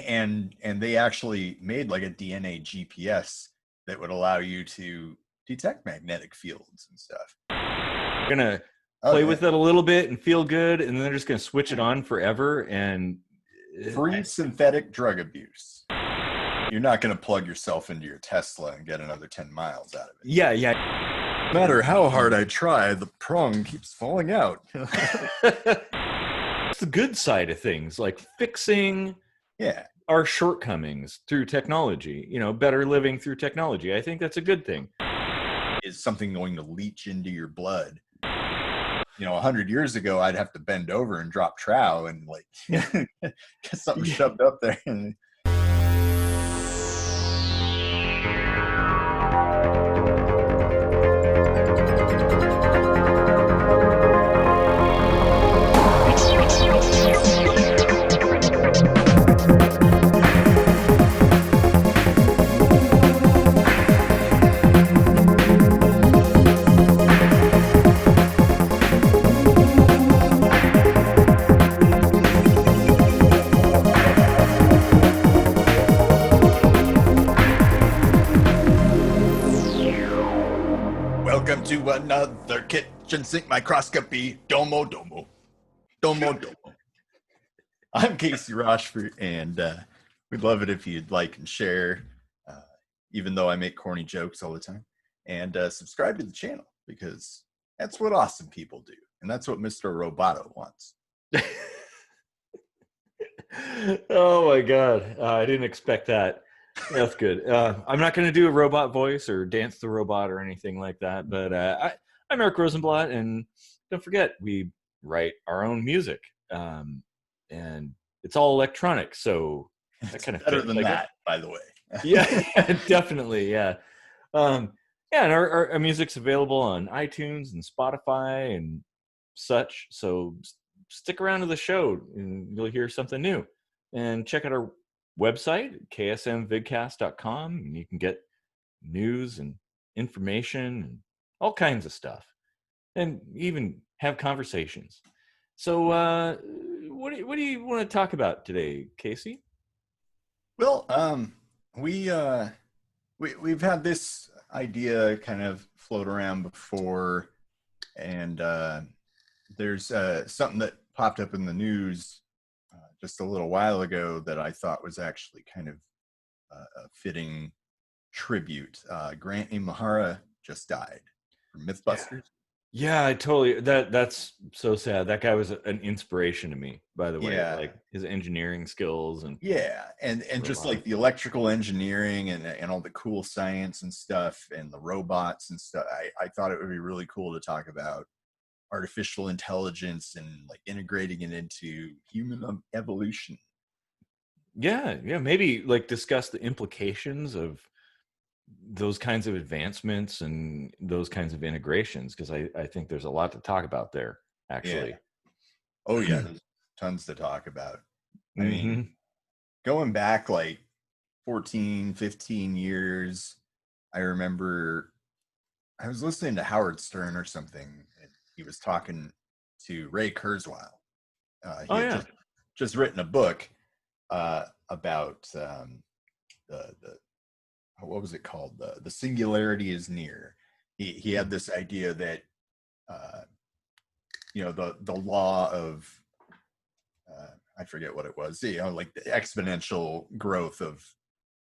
and they actually made like a DNA GPS that would allow you to detect magnetic fields and stuff. We're gonna play with it a little bit and feel good, and then they're just gonna switch it on forever. And free synthetic drug abuse. You're not going to plug yourself into your Tesla and get another 10 miles out of it. Yeah. No matter how hard I try, the prong keeps falling out. It's the good side of things, like fixing our shortcomings through technology, better living through technology. I think that's a good thing. Is something going to leach into your blood? 100 years ago, I'd have to bend over and drop trow and like get something shoved up there. To another kitchen sink microscopy. Domo. I'm Casey Rochford, and we'd love it if you'd like and share, even though I make corny jokes all the time, and subscribe to the channel, because that's what awesome people do, and that's what Mr. Roboto wants. Oh my God, I didn't expect that. That's good. I'm not going to do a robot voice or dance the robot or anything like that, but I'm Eric Rosenblatt, and don't forget, we write our own music, and it's all electronic, so that kind of better than that, by the way. Yeah, definitely, yeah. And our music's available on iTunes and Spotify and such, so stick around to the show, and you'll hear something new. And check out our website, ksmvidcast.com, and you can get news and information and all kinds of stuff, and even have conversations. So what do you want to talk about today, Casey? Well, we've had this idea kind of float around before, and there's something that popped up in the news just a little while ago that I thought was actually kind of a fitting tribute. Grant Imahara just died from MythBusters. Yeah, I totally. That's so sad. That guy was an inspiration to me, by the way. Yeah. Like his engineering skills and and just like the electrical engineering and all the cool science and stuff and the robots and stuff. I thought it would be really cool to talk about artificial intelligence and like integrating it into human evolution. Yeah, maybe like discuss the implications of those kinds of advancements and those kinds of integrations, because I think there's a lot to talk about there, actually. Yeah. Oh yeah, there's tons to talk about. I mean, going back like 14, 15 years, I remember I was listening to Howard Stern or something, and he was talking to Ray Kurzweil. He had just written a book about the what was it called? The Singularity is Near. He had this idea that the law of I forget what it was. Like the exponential growth of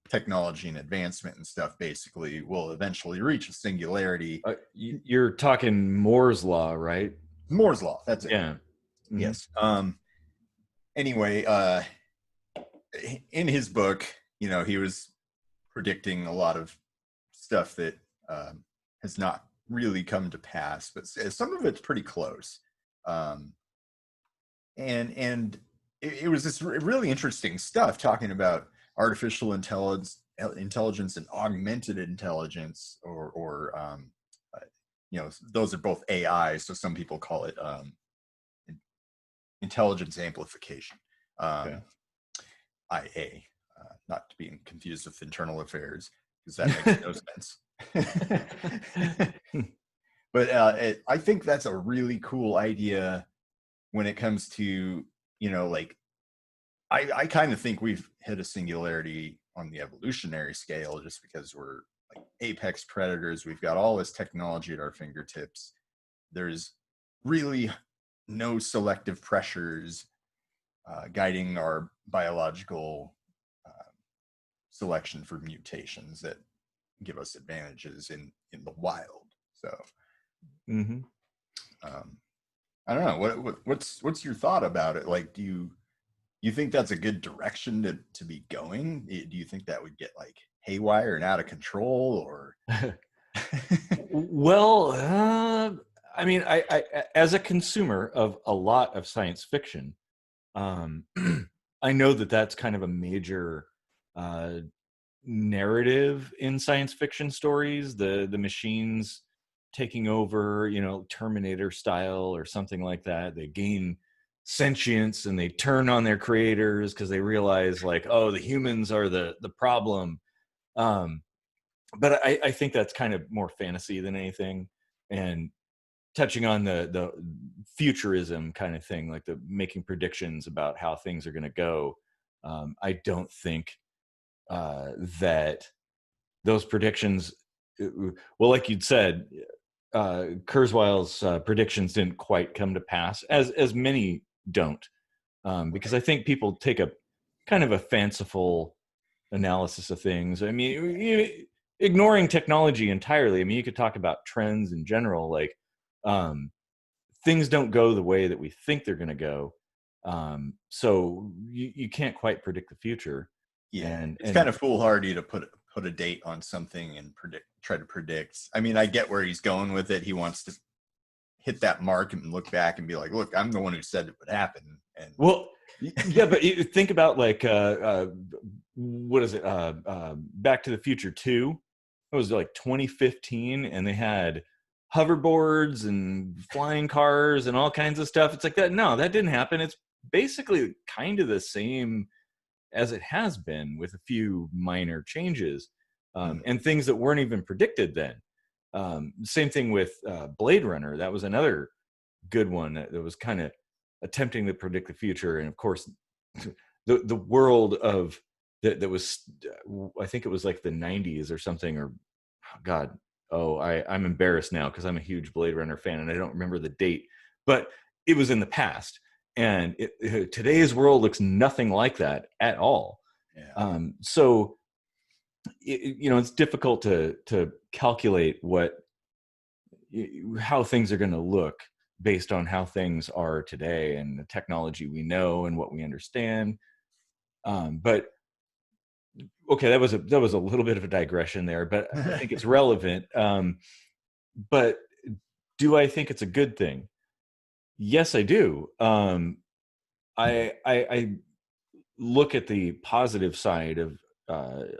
technology and advancement and stuff basically will eventually reach a singularity. You're talking Moore's law, right? Moore's law, that's it. Yeah. Mm-hmm. Yes. Anyway, in his book, he was predicting a lot of stuff that has not really come to pass, but some of it's pretty close. And it was this really interesting stuff talking about artificial intelligence and augmented intelligence, or those are both AI, so some people call it intelligence amplification, IA, not to be confused with internal affairs, because that makes no sense. But I think that's a really cool idea when it comes to like I kind of think we've hit a singularity on the evolutionary scale, just because we're like apex predators. We've got all this technology at our fingertips. There's really no selective pressures guiding our biological selection for mutations that give us advantages in the wild. So I don't know, what's your thought about it? Like, do you think that's a good direction to be going? Do you think that would get like haywire and out of control, or Well, I mean, I as a consumer of a lot of science fiction, I know that that's kind of a major narrative in science fiction stories. The machines taking over, you know, Terminator style or something like that. They gain sentience and they turn on their creators because they realize, like, oh, the humans are the problem. But I think that's kind of more fantasy than anything, and touching on the futurism kind of thing, like the making predictions about how things are going to go. I don't think that those predictions, well, like you'd said, Kurzweil's predictions didn't quite come to pass, as many don't, because I think people take a kind of a fanciful analysis of things. I mean, ignoring technology entirely. I mean, you could talk about trends in general, like things don't go the way that we think they're going to go. So you can't quite predict the future. Yeah, and it's kind of foolhardy to put a date on something and try to predict. I mean, I get where he's going with it. He wants to hit that mark and look back and be like, look, I'm the one who said it would happen. And well, yeah, but you think about, like, what is it? Back to the Future 2. It was like 2015, and they had hoverboards and flying cars and all kinds of stuff. It's like that. No, that didn't happen. It's basically kind of the same as it has been, with a few minor changes, and things that weren't even predicted then. Same thing with Blade Runner. That was another good one that was kind of attempting to predict the future. And of course, the world of that was, I think it was like the 90s or something, or God, I'm embarrassed now because I'm a huge Blade Runner fan and I don't remember the date, but it was in the past. And today's world looks nothing like that at all. Yeah. So, it's difficult to calculate how things are going to look based on how things are today and the technology we know and what we understand. But okay, that was a little bit of a digression there, but I think it's relevant. But do I think it's a good thing? Yes, I do. I look at the positive side of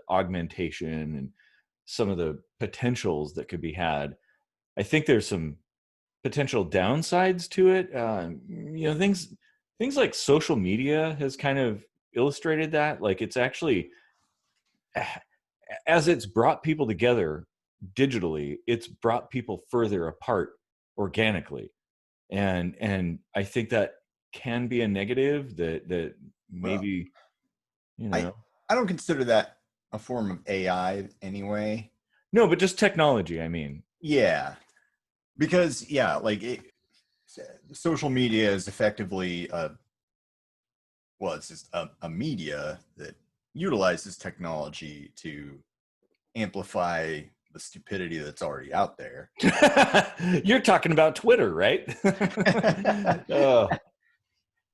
augmentation and some of the potentials that could be had. I think there's some potential downsides to it. Things like social media has kind of illustrated that. Like, it's actually, as it's brought people together digitally, it's brought people further apart organically, and I think that can be a negative that maybe, I don't consider that a form of AI anyway. No, but just technology, I mean. Yeah, because social media is effectively it's just a media that utilizes technology to amplify the stupidity that's already out there. You're talking about Twitter, right?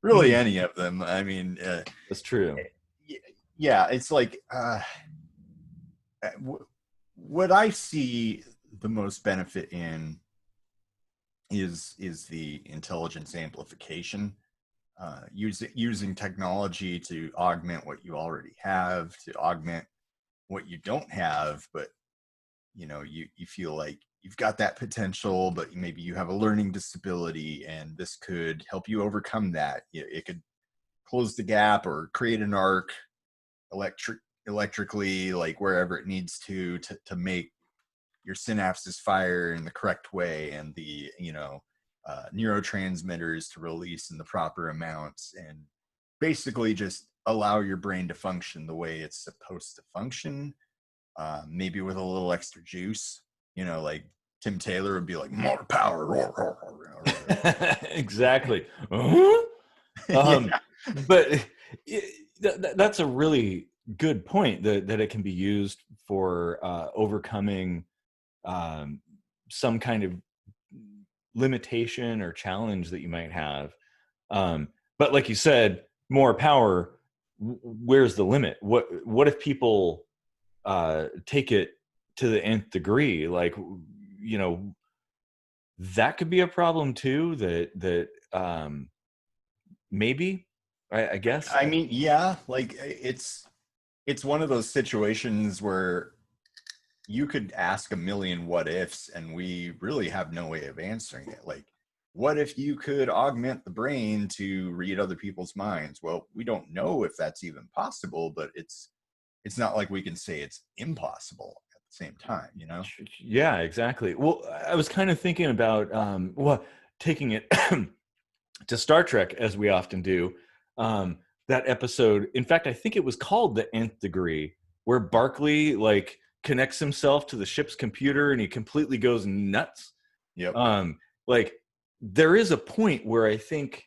Really, any of them. I mean, that's true. Yeah, it's like what I see the most benefit in is the intelligence amplification. Using technology to augment what you already have, to augment what you don't have, but you feel like you've got that potential, but maybe you have a learning disability, and this could help you overcome that. It could close the gap or create an arc electrically, like wherever it needs to make your synapses fire in the correct way, and the neurotransmitters to release in the proper amounts, and basically just allow your brain to function the way it's supposed to function, maybe with a little extra juice, like Tim Taylor would be like, more power. Exactly. Huh? Yeah. But that's a really good point, that it can be used for overcoming some kind of limitation or challenge that you might have. But like you said, more power, where's the limit? What if people take it to the nth degree? Like, that could be a problem too, that maybe, I guess. I mean, yeah, like it's one of those situations where you could ask a million what ifs and we really have no way of answering it. Like, what if you could augment the brain to read other people's minds? Well, we don't know if that's even possible, but it's not like we can say it's impossible at the same time, Yeah, exactly. Well, I was kind of thinking about taking it to Star Trek, as we often do. That episode, in fact, I think it was called The Nth Degree, where Barclay like connects himself to the ship's computer and he completely goes nuts. Yep. Like, there is a point where I think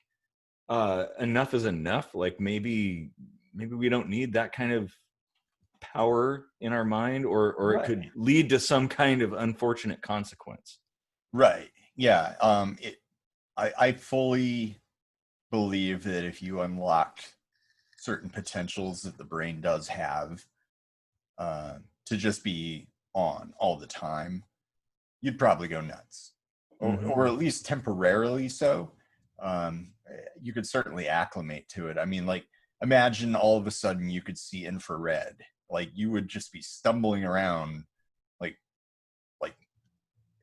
enough is enough. Like, maybe we don't need that kind of power in our mind, or Right. It could lead to some kind of unfortunate consequence. Right. Yeah. I fully believe that if you unlocked certain potentials that the brain does have, to just be on all the time, you'd probably go nuts, or at least temporarily so. You could certainly acclimate to it. I mean, like, imagine all of a sudden you could see infrared. Like, you would just be stumbling around, like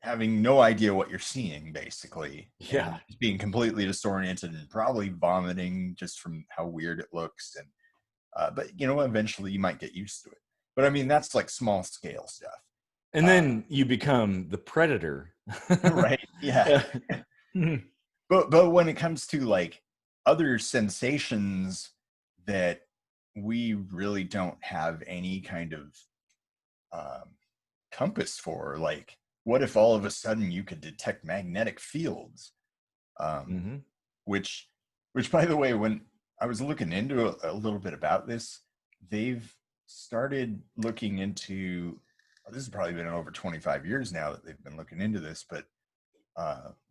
having no idea what you're seeing, basically. Yeah. And being completely disoriented and probably vomiting just from how weird it looks. And but eventually you might get used to it. But I mean, that's like small scale stuff. And then you become the predator. Right. Yeah. But when it comes to like other sensations that we really don't have any kind of compass for, like, what if all of a sudden you could detect magnetic fields? Which by the way, when I was looking into a little bit about this, they've started looking into, this has probably been over 25 years now that they've been looking into this, but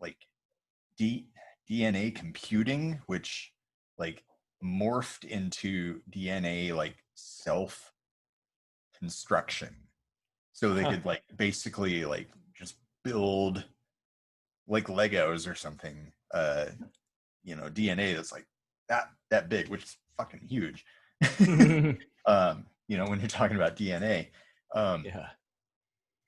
like DNA computing, which like morphed into DNA like self construction. So they could like basically like just build like Legos or something, DNA that's like that big, which is fucking huge. When you're talking about DNA. Yeah.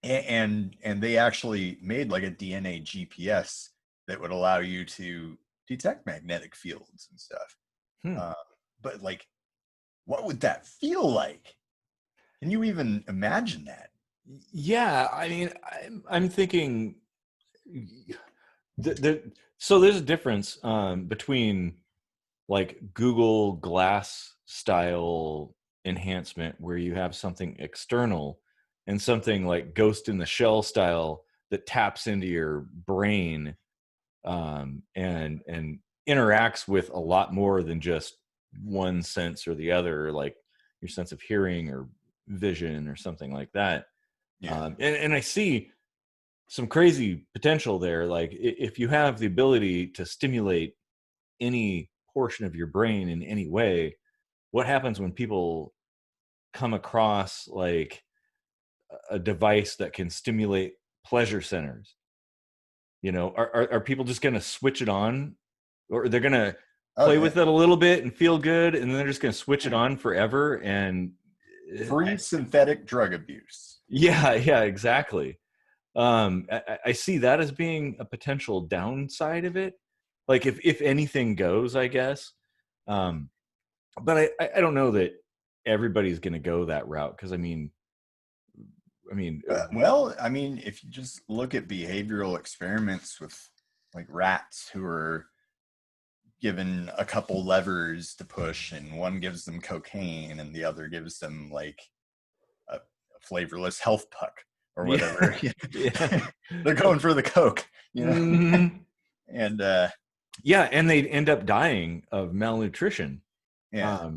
And they actually made like a DNA GPS that would allow you to detect magnetic fields and stuff. But like, what would that feel like? Can you even imagine that? Yeah, I mean, I'm thinking so there's a difference between like Google Glass style enhancement, where you have something external, and something like Ghost in the Shell style that taps into your brain and interacts with a lot more than just one sense or the other, like your sense of hearing or vision or something like that. Yeah. And I see some crazy potential there. Like, if you have the ability to stimulate any portion of your brain in any way, what happens when people come across like a device that can stimulate pleasure centers? Are people just going to switch it on, or they're going to play with it a little bit and feel good, and then they're just going to switch it on forever? And free synthetic drug abuse. Yeah, exactly. I see that as being a potential downside of it. Like, if anything goes, I guess. But I don't know that everybody's going to go that route, because I mean, well, I mean, if you just look at behavioral experiments with like rats who are given a couple levers to push, and one gives them cocaine and the other gives them like a flavorless health puck or whatever. Yeah. They're going for the coke, you know. Mm-hmm. And yeah, and they'd end up dying of malnutrition. yeah.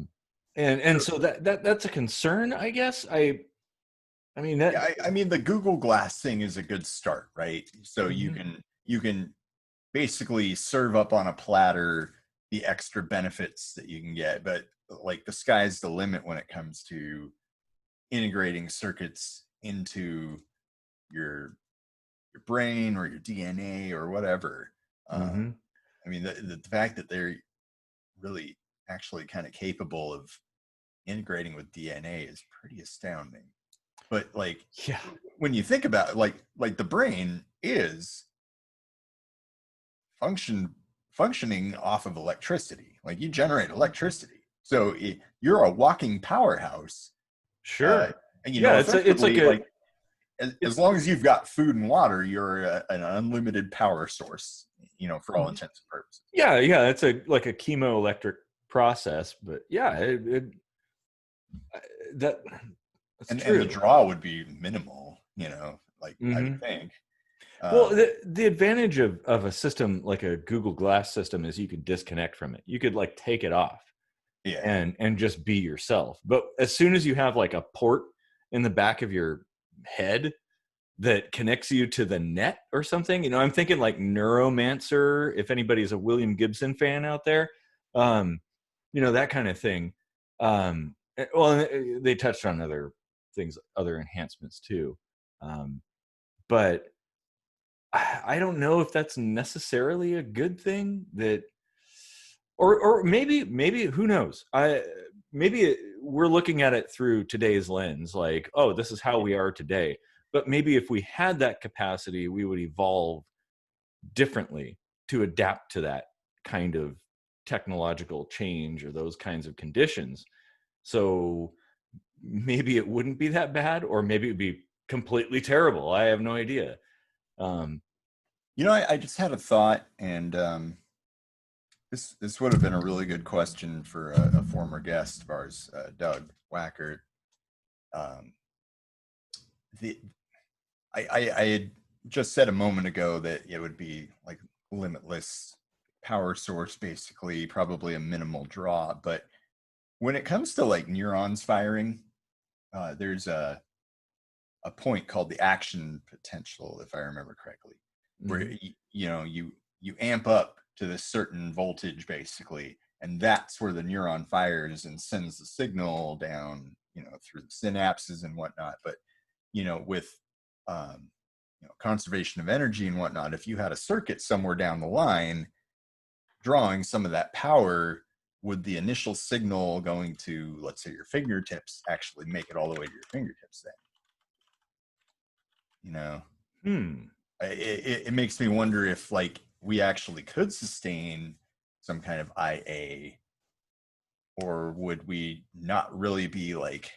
And so that's a concern, I guess. I mean that. Yeah, I mean the Google Glass thing is a good start, right? So Mm-hmm. you can basically serve up on a platter the extra benefits that you can get, but like the sky's the limit when it comes to integrating circuits into your brain or your DNA or whatever. Mm-hmm. I mean, the fact that they're really actually kind of capable of integrating with DNA is pretty astounding. But like, Yeah. when you think about it, like the brain is functioning off of electricity. Like you generate electricity, so you're a walking powerhouse. Sure. And Yeah, it's like effectively, a like as long as you've got food and water, you're an unlimited power source. For all intents and purposes. yeah, it's like a chemoelectric process, but yeah, that's And true. the draw would be minimal. Like I Mm-hmm. would think. Well, the advantage of a system like a Google Glass system is you could disconnect from it. You could like take it off Yeah. and just be yourself. But as soon as you have like a port in the back of your head that connects you to the net or something, I'm thinking like Neuromancer, if anybody's a William Gibson fan out there, that kind of thing. Well, they touched on other things, other enhancements too. But I don't know if that's necessarily a good thing, that or maybe who knows. Maybe we're looking at it through today's lens, like, oh, this is how we are today. But maybe if we had that capacity, we would evolve differently to adapt to that kind of technological change or those kinds of conditions. So maybe it wouldn't be that bad, or maybe it'd be completely terrible. I have no idea. I just had a thought, and this would have been a really good question for a former guest of ours, Doug Wackert. Um, the I had just said a moment ago that it would be like limitless power source, basically, probably a minimal draw. But when it comes to like neurons firing, there's a point called the action potential, if I remember correctly, where you amp up to this certain voltage, basically, and that's where the neuron fires and sends the signal down, through the synapses and whatnot. But with conservation of energy and whatnot, if you had a circuit somewhere down the line drawing some of that power, would the initial signal going to, let's say, your fingertips actually make it all the way to your fingertips then? It makes me wonder if like we actually could sustain some kind of IA, or would we not really be like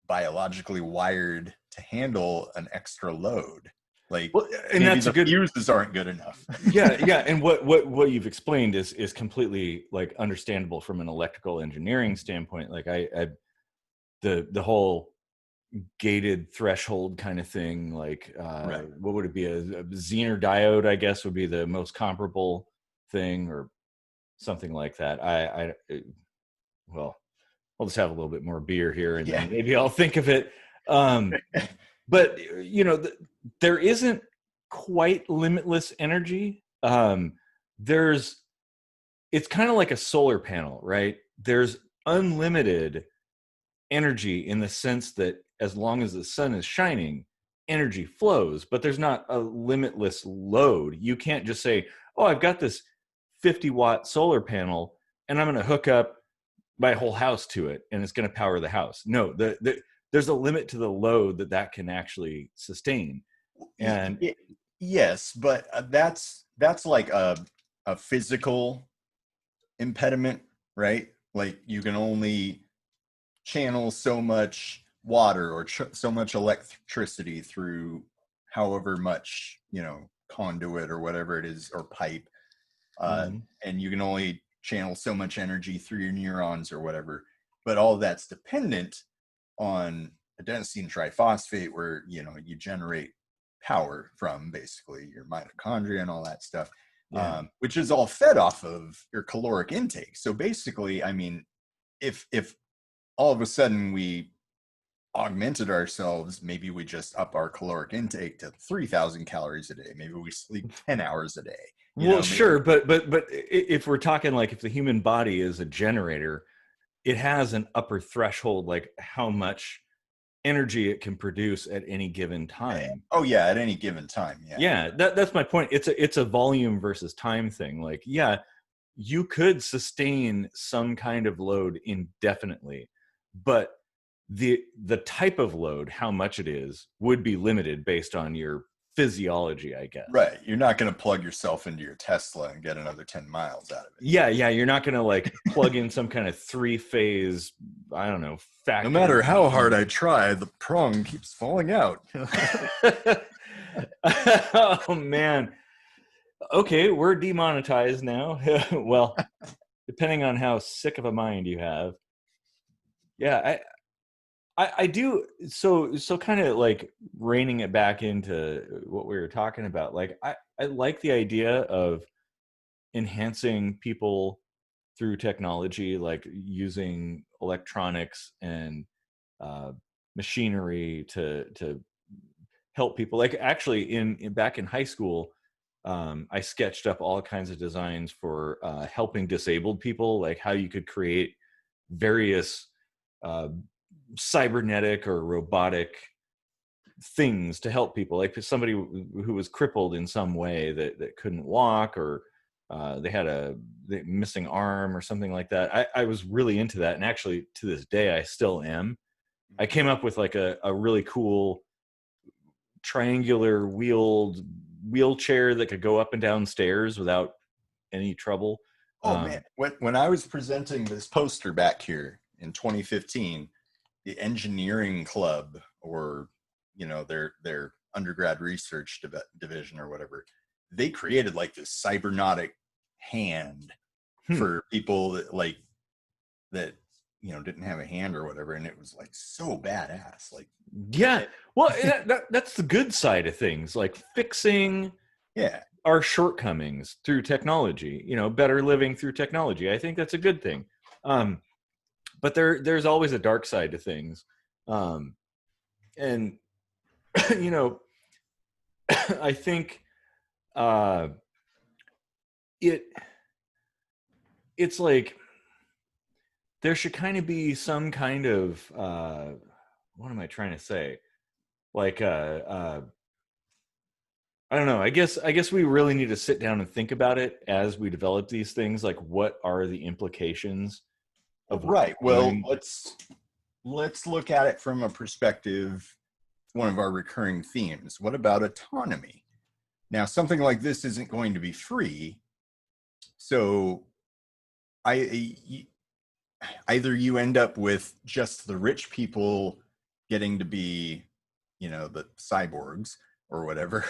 biologically wired to handle an extra load? Like, well, and maybe that's the fuses aren't good enough. yeah, and what you've explained is completely like understandable from an electrical engineering standpoint. Like the whole gated threshold kind of thing, like Right. what would it be, a Zener diode, I guess, would be the most comparable thing, or something like that. Well, I'll just have a little bit more beer here, and then maybe I'll think of it. But there isn't quite limitless energy. It's kind of like a solar panel, right? There's unlimited energy in the sense that as long as the sun is shining, energy flows, but there's not a limitless load. You can't just say, oh, I've got this 50-watt solar panel and I'm going to hook up my whole house to it and it's going to power the house. No, there's a limit to the load that can actually sustain. And yes, but that's like a physical impediment, right? Like you can only channel so much water or so much electricity through however much conduit or whatever it is, or pipe. and you can only channel so much energy through your neurons or whatever. But all of that's dependent on adenosine triphosphate, where you generate power from basically your mitochondria and all that stuff, which is all fed off of your caloric intake. So basically, I mean, if all of a sudden we augmented ourselves, maybe we just up our caloric intake to 3,000 calories a day. Maybe we sleep 10 hours a day. Sure, but if we're talking like if the human body is a generator, it has an upper threshold, like how much energy it can produce at any given time. Oh yeah, at any given time. Yeah, that's my point. It's a volume versus time thing. Like, yeah, you could sustain some kind of load indefinitely, but the type of load, how much it is, would be limited based on your physiology, I guess. Right. You're not going to plug yourself into your Tesla and get another 10 miles out of it. Yeah. You're not going to like plug in some kind of 3-phase, I don't know, factory. No matter how hard I try, the prong keeps falling out. Oh, man. Okay, we're demonetized now. Well, depending on how sick of a mind you have. Yeah, I do. So kind of like reining it back into what we were talking about. Like, I like the idea of enhancing people through technology, like using electronics and machinery to help people. Like, actually, in back in high school, I sketched up all kinds of designs for helping disabled people, like how you could create various cybernetic or robotic things to help people, like somebody who was crippled in some way that couldn't walk, or they had a missing arm or something like that. I was really into that, and actually to this day I still am. I came up with like a really cool triangular wheeled wheelchair that could go up and down stairs without any trouble. Oh man, when I was presenting this poster back here in 2015, the engineering club, or their undergrad research division or whatever, they created like this cybernetic hand for people that didn't have a hand or whatever, and it was like so badass. Like, yeah, well, that's the good side of things, like fixing our shortcomings through technology, better living through technology. I think that's a good thing. But there's always a dark side to things. And, I think it's like there should kind of be some kind of, what am I trying to say? Like, I don't know. I guess we really need to sit down and think about it as we develop these things. Like, what are the implications of right? Well, let's look at it from a perspective, one of our recurring themes. What about autonomy? Now, something like this isn't going to be free. So either you end up with just the rich people getting to be, the cyborgs or whatever,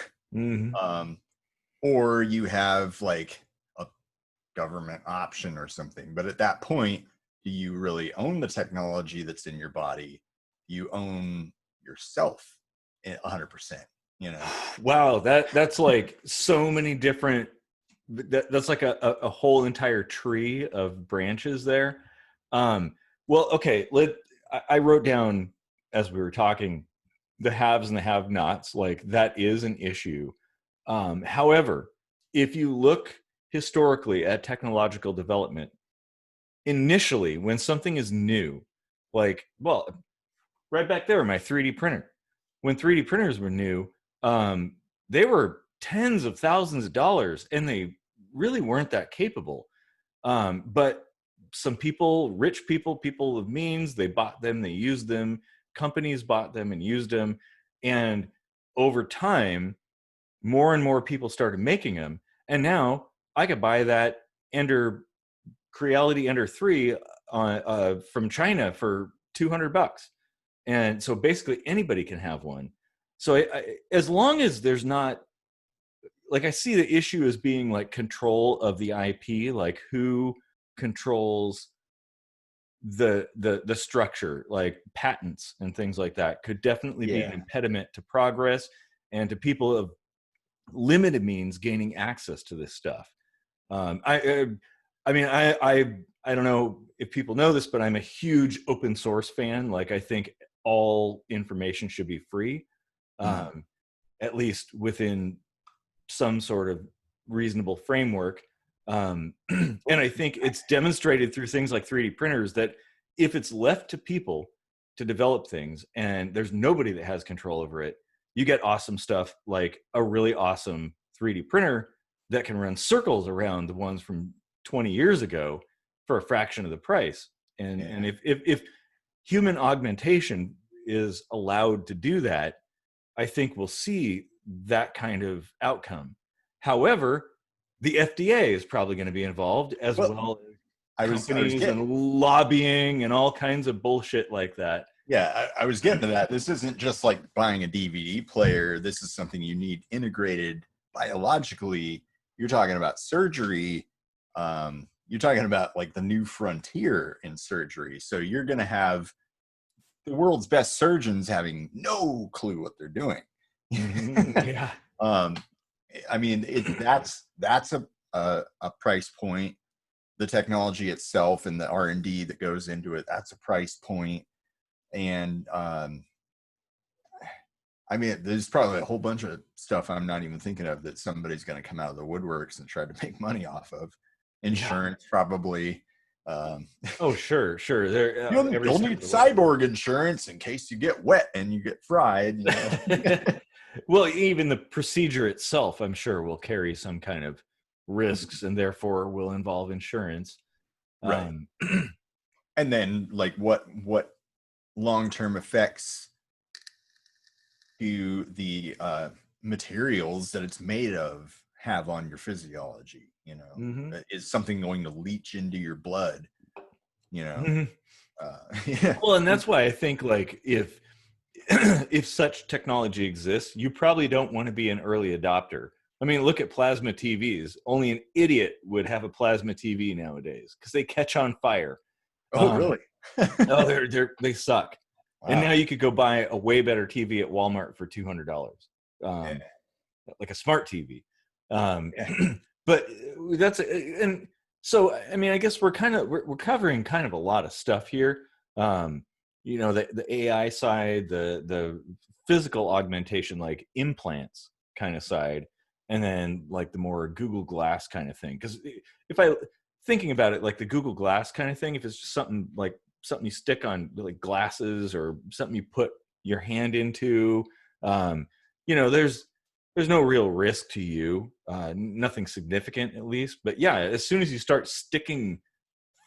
or you have like a government option or something. But at that point, do you really own the technology that's in your body? You own yourself 100%. Wow, that's like so many different. That's like a whole entire tree of branches there. Well, okay. I wrote down as we were talking the haves and the have-nots. Like, that is an issue. However, if you look historically at technological development, initially when something is new, like, well, right back there, my 3D printer. When 3D printers were new, they were tens of thousands of dollars, and they really weren't that capable. But some people, rich people, people of means, they bought them, they used them. Companies bought them and used them. And over time, more and more people started making them. And now I could buy that Creality Ender 3 from China for $200. And so basically anybody can have one. So as long as there's not like I see the issue as being like control of the IP, like who controls the structure, like patents and things like that could definitely be an impediment to progress and to people of limited means gaining access to this stuff. I mean, I don't know if people know this, but I'm a huge open source fan. Like, I think all information should be free, at least within some sort of reasonable framework. And I think it's demonstrated through things like 3D printers that if it's left to people to develop things and there's nobody that has control over it, you get awesome stuff like a really awesome 3D printer that can run circles around the ones from 20 years ago for a fraction of the price. And if human augmentation is allowed to do that, I think we'll see that kind of outcome. However, the FDA is probably going to be involved as well as companies and lobbying and all kinds of bullshit like that. Yeah, I was getting to that. This isn't just like buying a DVD player. This is something you need integrated biologically. You're talking about surgery. You're talking about like the new frontier in surgery. So you're going to have the world's best surgeons having no clue what they're doing. Yeah. I mean, that's a price point. The technology itself and the R&D that goes into it, that's a price point. And I mean, there's probably a whole bunch of stuff I'm not even thinking of that somebody's going to come out of the woodworks and try to make money off of. Insurance, probably. Oh, sure. You'll need cyborg insurance in case you get wet and you get fried. You know? Well, even the procedure itself, I'm sure, will carry some kind of risks and therefore will involve insurance. Right. And then, like, what long-term effects do the materials that it's made of have on your physiology? You know, is something going to leach into your blood? You know, Well, and that's why I think, like, if such technology exists, you probably don't want to be an early adopter. I mean, look at plasma TVs. Only an idiot would have a plasma TV nowadays because they catch on fire. Oh, really? No, they suck. Wow. And now you could go buy a way better TV at Walmart for $200, like a smart TV. But that's and so I mean, I guess we're covering kind of a lot of stuff here. You know, the AI side, the physical augmentation, like implants kind of side, and then like the more Google Glass kind of thing. Because if I thinking about it, like the Google Glass kind of thing, if it's just something you stick on like glasses or something you put your hand into, you know, there's no real risk to you, nothing significant at least. But yeah, as soon as you start sticking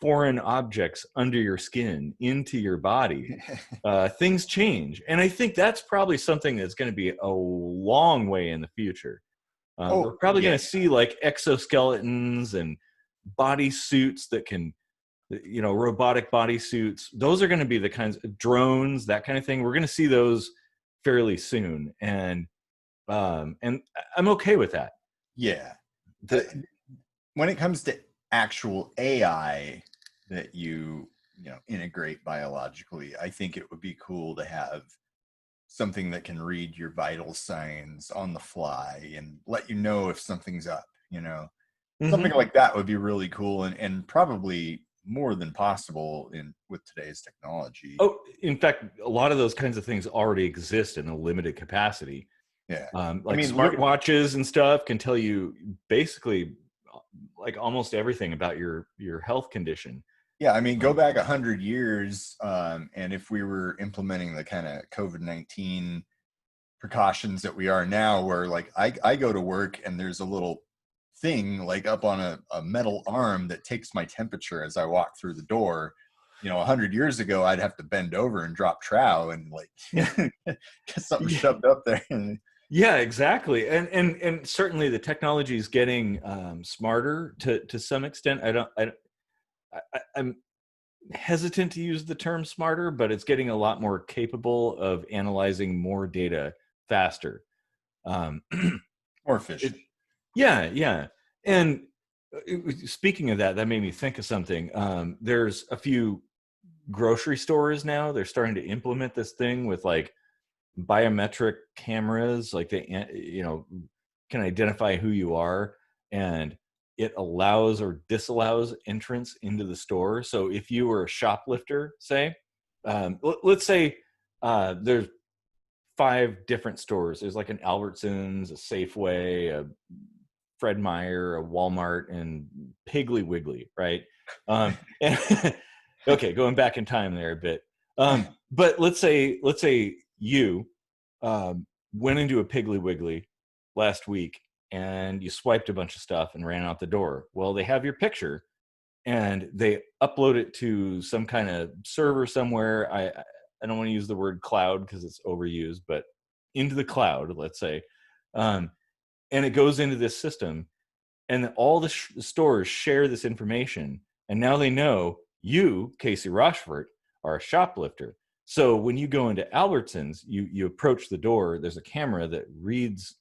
foreign objects under your skin into your body, things change. And I think that's probably something that's going to be a long way in the future. We're probably going to see like exoskeletons and body suits that can, you know, robotic body suits. Those are going to be the kinds of drones, that kind of thing. We're going to see those fairly soon. And I'm okay with that. Yeah. When it comes to actual AI that you know integrate biologically, I think it would be cool to have something that can read your vital signs on the fly and let you know if something's up, you know. Something like that would be really cool and probably more than possible with today's technology. Oh, in fact, a lot of those kinds of things already exist in a limited capacity. Yeah. Like, I mean, smartwatches and stuff can tell you basically like almost everything about your health condition. Yeah, I mean, go back 100 years, and if we were implementing the kind of COVID-19 precautions that we are now, where like I go to work and there's a little thing like up on a metal arm that takes my temperature as I walk through the door. You know, 100 years ago, I'd have to bend over and drop trow and like get something shoved up there. Yeah, exactly. And certainly the technology is getting smarter to some extent. I'm hesitant to use the term smarter, but it's getting a lot more capable of analyzing more data faster. More efficient. Yeah. And speaking of that, that made me think of something. There's a few grocery stores now. They're starting to implement this thing with like biometric cameras, like they, can identify who you are, and it allows or disallows entrance into the store. So if you were a shoplifter, say, let's say there's 5 different stores. There's like an Albertsons, a Safeway, a Fred Meyer, a Walmart, and Piggly Wiggly, right? Okay, going back in time there a bit. But let's say you went into a Piggly Wiggly last week and you swiped a bunch of stuff and ran out the door. Well, they have your picture and they upload it to some kind of server somewhere. I don't want to use the word cloud because it's overused, but into the cloud, let's say. And it goes into this system, and all the stores share this information. And now they know you, Casey Rochfort, are a shoplifter. So when you go into Albertsons, you approach the door, there's a camera that reads,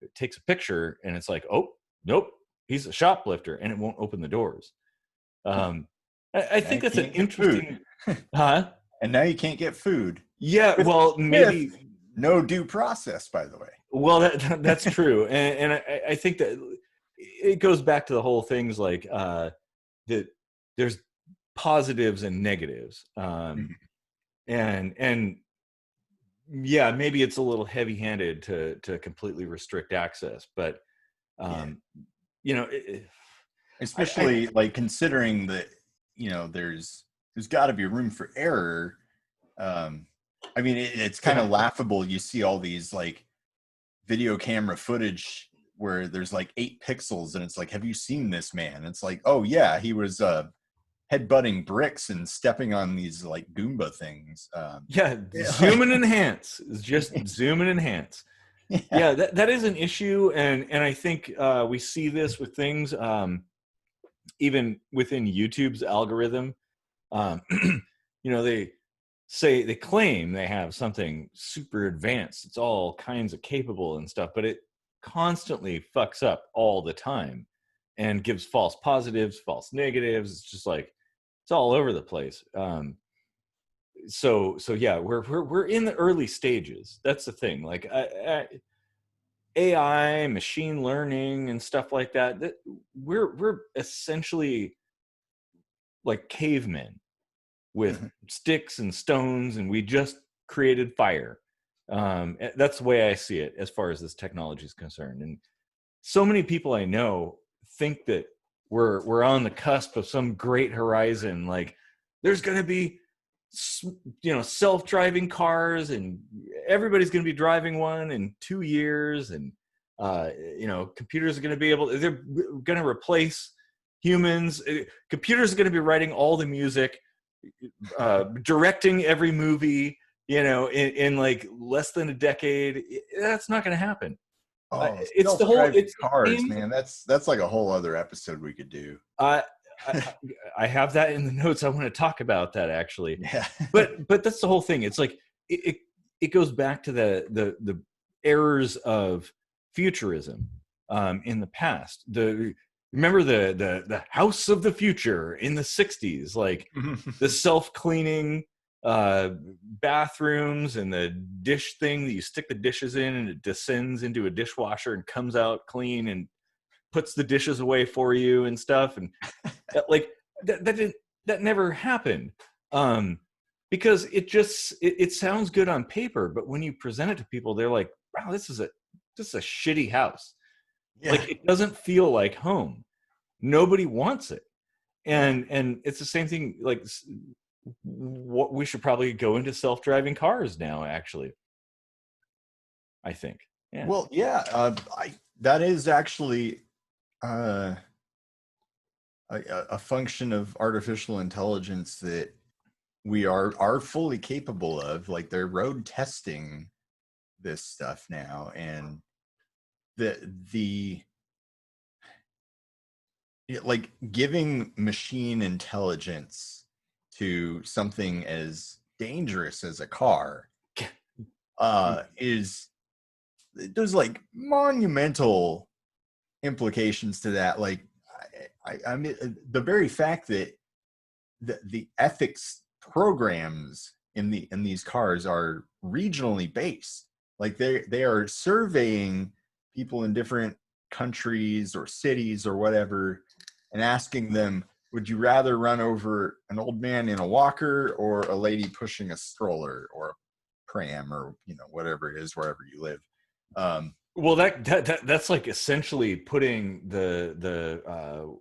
it takes a picture, and it's like, oh, nope, he's a shoplifter, and it won't open the doors. I think that's an interesting... Huh? And now you can't get food. Yeah, well, maybe... No due process, by the way. Well, that's true. And I think that it goes back to the whole things like that there's positives and negatives. And yeah, maybe it's a little heavy-handed to completely restrict access, but especially like considering that there's got to be room for error. I mean, it's kind of laughable. You see all these like video camera footage where there's like 8 pixels, and it's like, have you seen this man? It's like, oh yeah, he was headbutting bricks and stepping on these like Goomba things. Zoom and enhance. Just zoom and enhance. Yeah, that is an issue, and I think we see this with things even within YouTube's algorithm. They claim they have something super advanced. It's all kinds of capable and stuff, but it constantly fucks up all the time and gives false positives, false negatives. It's just like, it's all over the place. So yeah, we're in the early stages. That's the thing. Like AI, machine learning, and stuff like that. That we're essentially like cavemen with sticks and stones, and we just created fire. That's the way I see it as far as this technology is concerned. And so many people I know think that we're on the cusp of some great horizon. Like there's going to be, self-driving cars, and everybody's going to be driving one in 2 years. And, computers are going to be they're going to replace humans. Computers are going to be writing all the music, directing every movie, in like less than a decade. That's not going to happen. It's the whole cars, man. That's like a whole other episode we could do. I have that in the notes. I want to talk about that actually. Yeah. but that's the whole thing. It's like it goes back to the errors of futurism in the past. Remember the house of the future in the 60s, like the self-cleaning bathrooms and the dish thing that you stick the dishes in and it descends into a dishwasher and comes out clean and puts the dishes away for you and stuff. And that never happened because it sounds good on paper, but when you present it to people, they're like, wow, this is a shitty house. Yeah. Like it doesn't feel like home. Nobody wants it. And it's the same thing. Like what we should probably go into self-driving cars now, actually. I think. Yeah. Well, yeah, that is actually a function of artificial intelligence that we are fully capable of. Like they're road testing this stuff now, and like giving machine intelligence to something as dangerous as a car there's like monumental implications to that. Like, I mean, the very fact that the ethics programs in these cars are regionally based. Like they are surveying people in different countries or cities or whatever, and asking them, would you rather run over an old man in a walker or a lady pushing a stroller or a pram, or whatever it is wherever you live. Well, that's like essentially putting the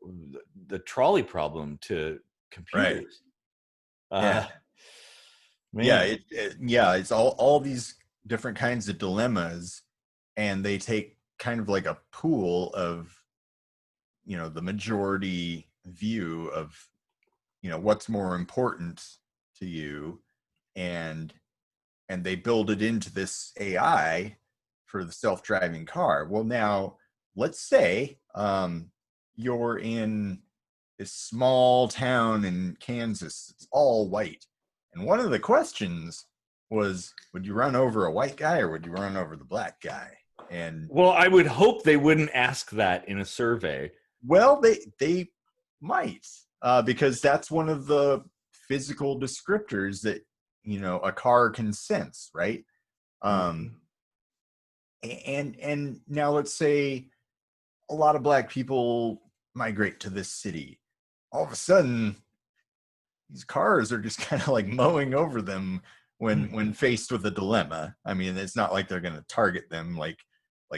trolley problem to computers. Right. Yeah. Man. It's all these different kinds of dilemmas, and they take kind of like a pool of the majority view of what's more important to you, and they build it into this AI for the self-driving car. Well, now let's say you're in this small town in Kansas. It's all white. And one of the questions was, would you run over a white guy or would you run over the black guy? And well, I would hope they wouldn't ask that in a survey. Well, they might, because that's one of the physical descriptors that a car can sense, right? And now let's say a lot of black people migrate to this city. All of a sudden, these cars are just kind of like mowing over them when faced with a dilemma. I mean, it's not like they're going to target them like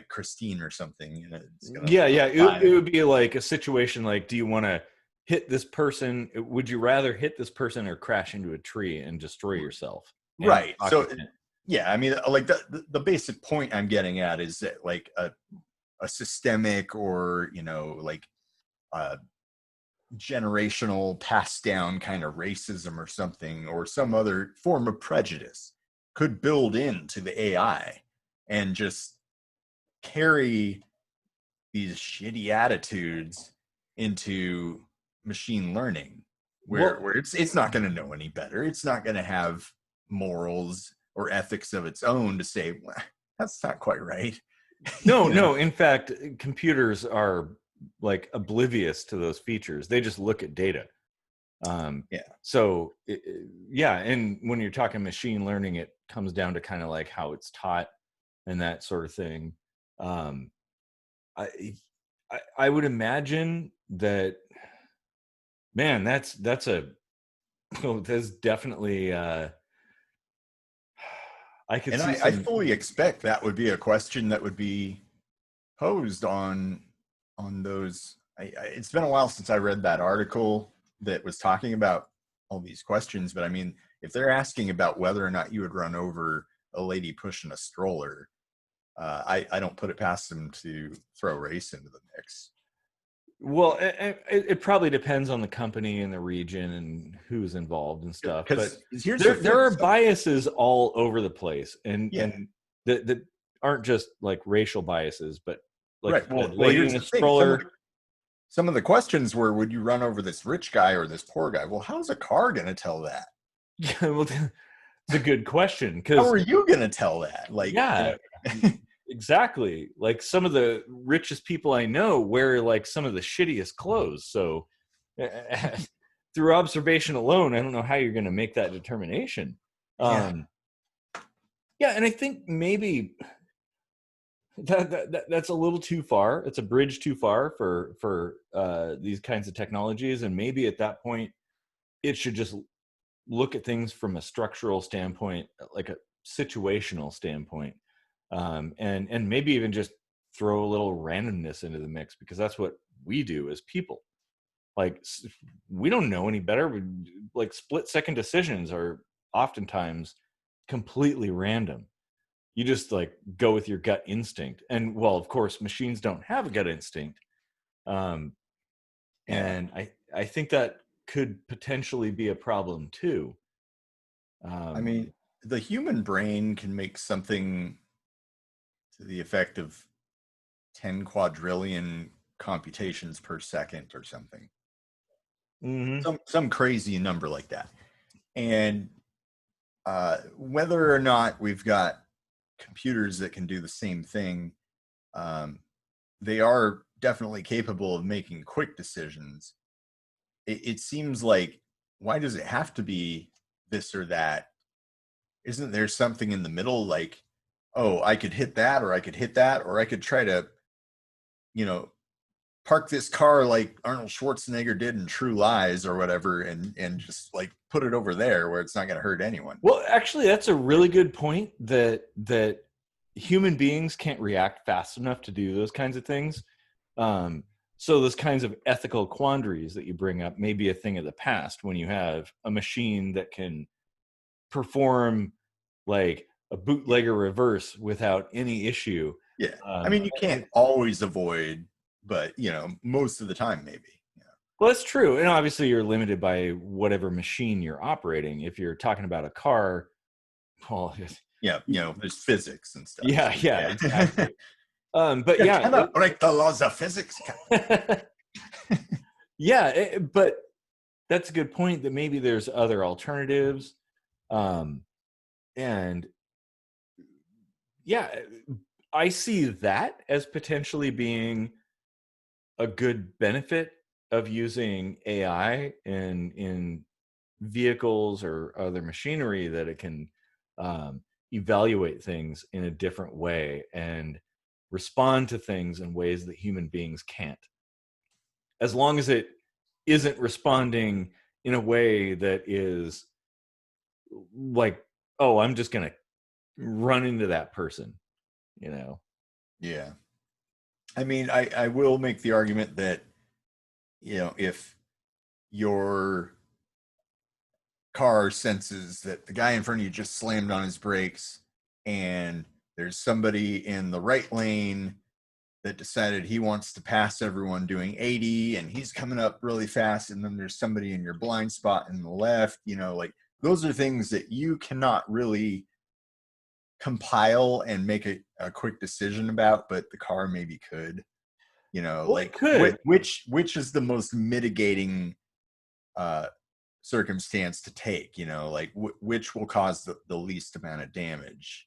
Christine or something. It would be like a situation like, do you want to hit this person? Would you rather hit this person or crash into a tree and destroy yourself? Right. So yeah, I mean, like the basic point I'm getting at is that like a systemic or generational passed down kind of racism or something, or some other form of prejudice could build into the AI and just carry these shitty attitudes into machine learning, where it's not going to know any better. It's not going to have morals or ethics of its own to say, well, that's not quite right. No. In fact, computers are like oblivious to those features. They just look at data. So and when you're talking machine learning, it comes down to kind of like how it's taught and that sort of thing. I would imagine that, man, that's definitely I fully expect that would be a question that would be posed on those. It's been a while since I read that article that was talking about all these questions, but I mean, if they're asking about whether or not you would run over a lady pushing a stroller, I don't put it past them to throw race into the mix. Well, it probably depends on the company and the region and who's involved and stuff. But there are biases all over the place, and that aren't just like racial biases, but like here's the stroller. Some of the questions were, would you run over this rich guy or this poor guy? Well, how's a car going to tell that? Yeah, well, it's a good question. How are you going to tell that? Like, exactly. Like some of the richest people I know wear like some of the shittiest clothes. So through observation alone, I don't know how you're going to make that determination. And I think maybe that's a little too far. It's a bridge too far for these kinds of technologies. And maybe at that point, it should just look at things from a structural standpoint, like a situational standpoint. And maybe even just throw a little randomness into the mix, because that's what we do as people. Like, we don't know any better. Like, split-second decisions are oftentimes completely random. You just like go with your gut instinct. And well, of course, machines don't have a gut instinct. And I think that could potentially be a problem too. I mean, the human brain can make something to the effect of 10 quadrillion computations per second or something. Some crazy number like that. And whether or not we've got computers that can do the same thing, they are definitely capable of making quick decisions. It seems like, why does it have to be this or that? Isn't there something in the middle, like, oh, I could hit that, or I could hit that, or I could try to, park this car like Arnold Schwarzenegger did in True Lies or whatever, and just like put it over there where it's not going to hurt anyone. Well, actually, that's a really good point, that human beings can't react fast enough to do those kinds of things. So those kinds of ethical quandaries that you bring up may be a thing of the past when you have a machine that can perform like a bootlegger reverse without any issue. Yeah. I mean, you can't always avoid, but, most of the time, maybe. Well, that's true. And obviously you're limited by whatever machine you're operating. If you're talking about a car, well, Yeah, there's physics and stuff. Yeah, exactly. But you yeah, cannot break the laws of physics. Yeah, but that's a good point, that maybe there's other alternatives. And yeah, I see that as potentially being a good benefit of using AI in vehicles or other machinery, that it can evaluate things in a different way and respond to things in ways that human beings can't. As long as it isn't responding in a way that is like, oh, I'm just going to run into that person, Yeah. I mean, I will make the argument that, if your car senses that the guy in front of you just slammed on his brakes, and there's somebody in the right lane that decided he wants to pass everyone doing 80, and he's coming up really fast, and then there's somebody in your blind spot in the left, like those are things that you cannot really compile and make a quick decision about, but the car maybe could. Well, like it could. which is the most mitigating circumstance to take, like which will cause the least amount of damage,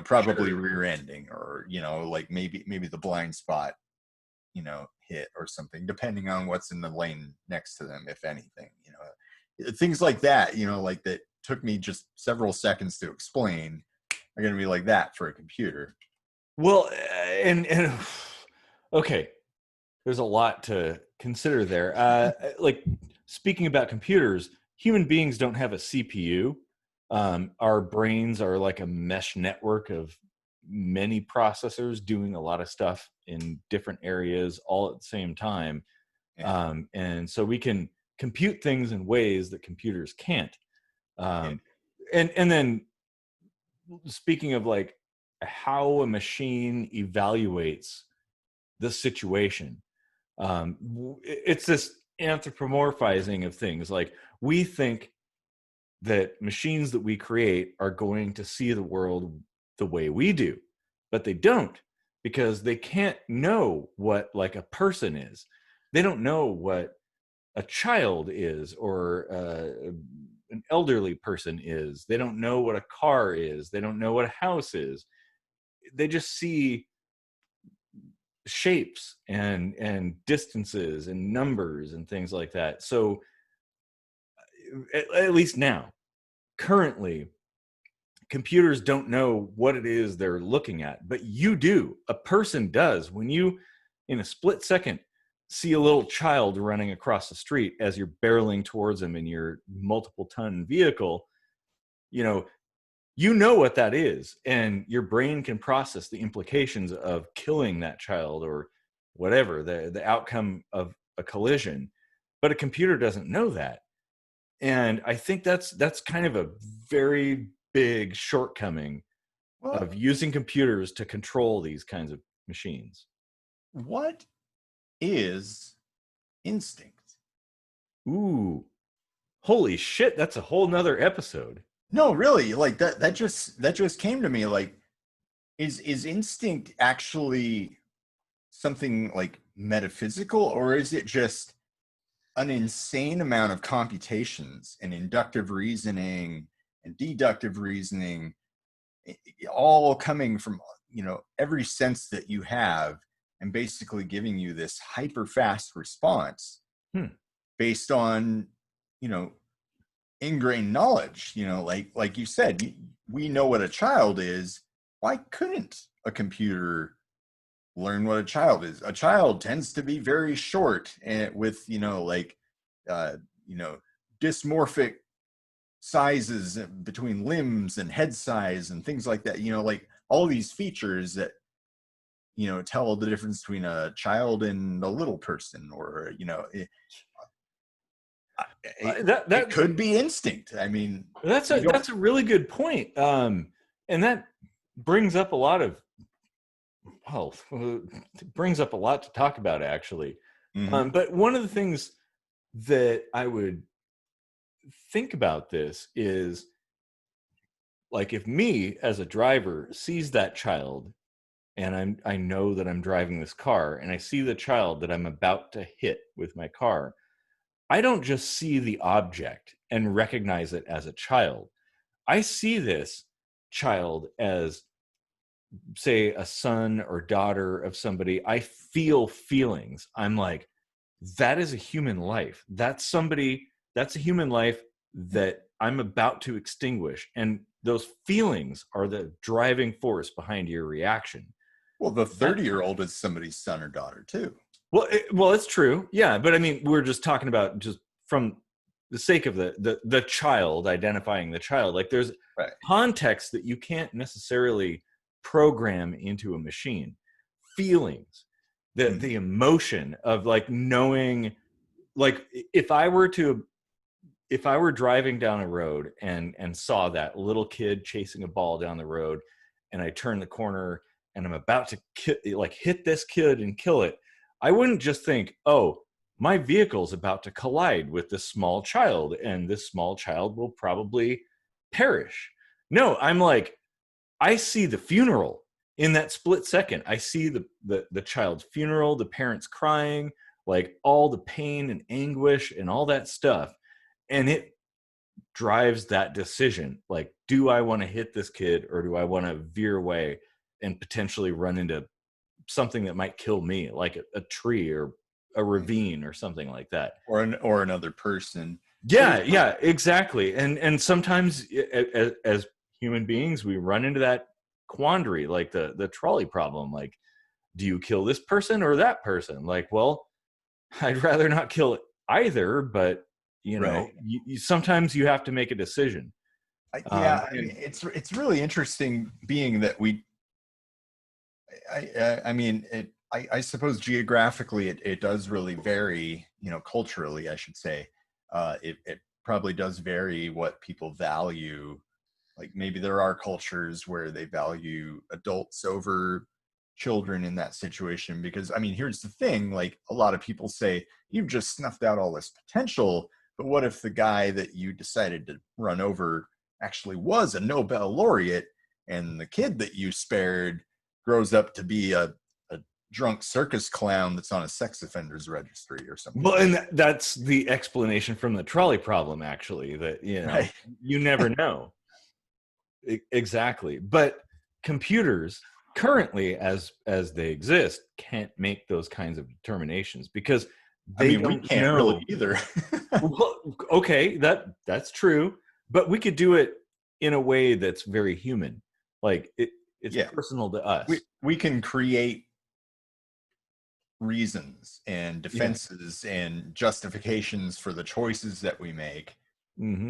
probably Sure. rear ending, or like maybe the blind spot hit or something, depending on what's in the lane next to them, if anything, things like that, like that took me just several seconds to explain, are going to be like that for a computer. Well, and okay, there's a lot to consider there. Like, speaking about computers, human beings don't have a CPU. Our brains are like a mesh network of many processors doing a lot of stuff in different areas all at the same time. Yeah. And so we can compute things in ways that computers can't. And then, speaking of like how a machine evaluates the situation, it's this anthropomorphizing of things. Like, we think that machines that we create are going to see the world the way we do, but they don't, because they can't know what like a person is. They don't know what a child is, or an elderly person is. They don't know what a car is. They don't know what a house is. They just see shapes and distances and numbers and things like that. So at least now, currently, computers don't know what it is they're looking at, but you do. A person does. When you, in a split second, see a little child running across the street as you're barreling towards them in your multiple ton vehicle, you know what that is, and your brain can process the implications of killing that child, or whatever the outcome of a collision. But a computer doesn't know that. And I think that's kind of a very big shortcoming of using computers to control these kinds of machines. What is instinct? Ooh, holy shit, that's a whole nother episode. No, really, like that just came to me. Like, is instinct actually something like metaphysical, or is it just an insane amount of computations and inductive reasoning and deductive reasoning, all coming from every sense that you have, and basically giving you this hyper fast response based on, you know, ingrained knowledge. You know, like you said, we know what a child is. Why couldn't a computer learn what a child is? A child tends to be very short and with, you know, like, you know, dysmorphic sizes between limbs and head size and things like that. You know, like all these features that, you know, tell the difference between a child and a little person, or, you know, it could be instinct. I mean, that's a really good point. And that brings up a lot of, well, it brings up a lot to talk about, actually. But one of the things that I would think about this is, like, if me as a driver sees that child, and I know that I'm driving this car, and I see the child that I'm about to hit with my car, I don't just see the object and recognize it as a child. I see this child as, say, a son or daughter of somebody. I feel feelings. I'm like, that is a human life. That's a human life that I'm about to extinguish. And those feelings are the driving force behind your reaction. Well, the 30-year-old is somebody's son or daughter too. Well, it's true. Yeah. But I mean, we're just talking about, just from the sake of the child, identifying the child. Like, there's context that you can't necessarily program into a machine. Feelings, the emotion of, like, knowing, like, if I were driving down a road and saw that little kid chasing a ball down the road, and I turn the corner and I'm about to hit this kid and kill it, I wouldn't just think, oh, my vehicle's about to collide with this small child and this small child will probably perish. No, I'm like, I see the funeral in that split second. I see the child's funeral, the parents crying, like all the pain and anguish and all that stuff. And it drives that decision. Like, do I want to hit this kid, or do I want to veer away and potentially run into something that might kill me, like a tree or a ravine or something like that, or another person? Yeah, exactly. And sometimes as human beings, we run into that quandary, like the trolley problem. Like, do you kill this person or that person? Like, well, I'd rather not kill either, but, you know, sometimes you have to make a decision. I mean, it's really interesting, being that I suppose geographically it does really vary, you know, culturally, I should say. It probably does vary what people value. Like, maybe there are cultures where they value adults over children in that situation, because, I mean, here's the thing, like, a lot of people say, you've just snuffed out all this potential, but what if the guy that you decided to run over actually was a Nobel laureate, and the kid that you spared grows up to be a drunk circus clown that's on a sex offenders registry or something? Well, and that's the explanation from the trolley problem, actually, that, you know, you never know. Exactly. But computers currently, as they exist, can't make those kinds of determinations, because we can't know. Really either. Well, okay, that's true, but we could do it in a way that's very human. Like, it's personal to us. We can create reasons and defenses and justifications for the choices that we make.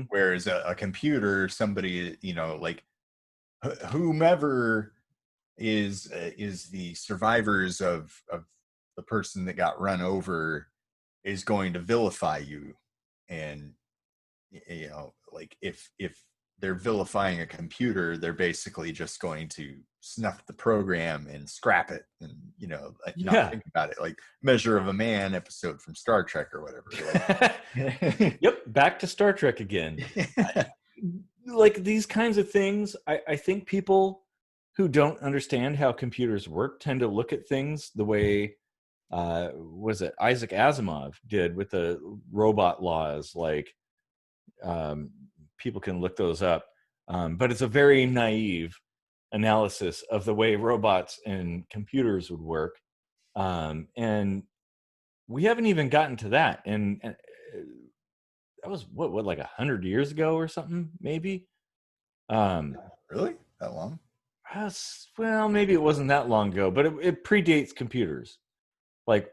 Whereas a computer, somebody, you know, like whomever is the survivors of the person that got run over, is going to vilify you. And, you know, like, if they're vilifying a computer, they're basically just going to snuff the program and scrap it, and, you know, not think about it. Like Measure of a Man episode from Star Trek or whatever. Like, yep, back to Star Trek again. Like, these kinds of things, I think people who don't understand how computers work tend to look at things the way was it Isaac Asimov did with the robot laws. Like, people can look those up, but it's a very naive analysis of the way robots and computers would work. And we haven't even gotten to that. And that was what like 100 years ago or something, maybe. Really? That long? Well, maybe it wasn't that long ago, but it predates computers. Like,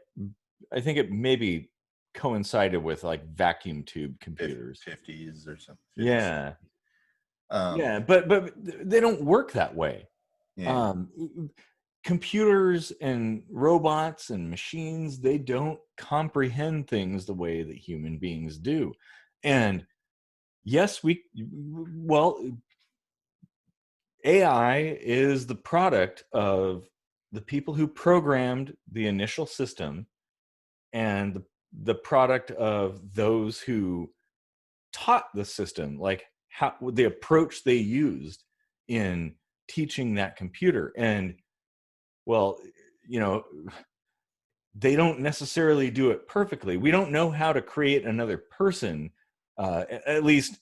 I think it maybe coincided with like vacuum tube computers. 50s or something. 50s. Yeah. Yeah, but they don't work that way. Yeah. Computers and robots and machines, they don't comprehend things the way that human beings do. And yes, AI is the product of the people who programmed the initial system and the product of those who taught the system, like how the approach they used in teaching that computer. And well, they don't necessarily do it perfectly. We don't know how to create another person, at least